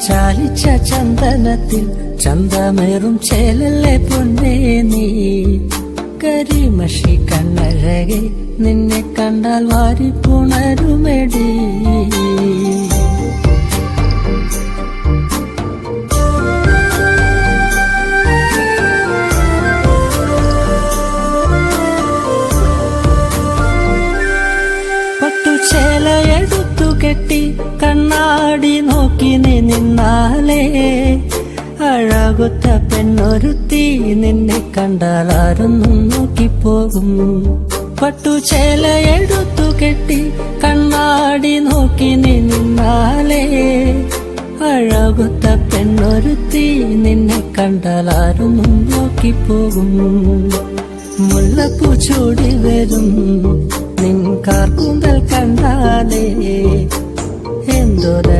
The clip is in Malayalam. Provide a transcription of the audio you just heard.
ചാലിച്ച ചന്ദനത്തിൽ ചന്തമേറും ചേലല്ലേ പൊന്നേ നീ. കരിമഷി കണ്ണഴകെ നിന്നെ കണ്ടാൽ വാരിപ്പുണരുമെടി. പട്ടുചേലയെടുത്തു കെട്ടി കണ്ണാടി നോക്കി നീ നിന്നാലേ അഴകൊത്ത പെണ്ണൊരുത്തി നിന്നെ കണ്ടാൽ ആരൊന്നും നോക്കിപ്പോകും. പട്ടുചേലയെടുത്തു കെട്ടി കണ്ണാടി നോക്കി നീ നിന്നാലേ അഴകൊത്ത പെണ്ണൊരുത്തി നിന്നെ കണ്ടാൽ ആരൊന്നും നോക്കിപ്പോകും. മുല്ലപ്പൂ ചൂടി വരും നിൻ കാർക്കൂന്തൽ കണ്ടാലേ എന്തോ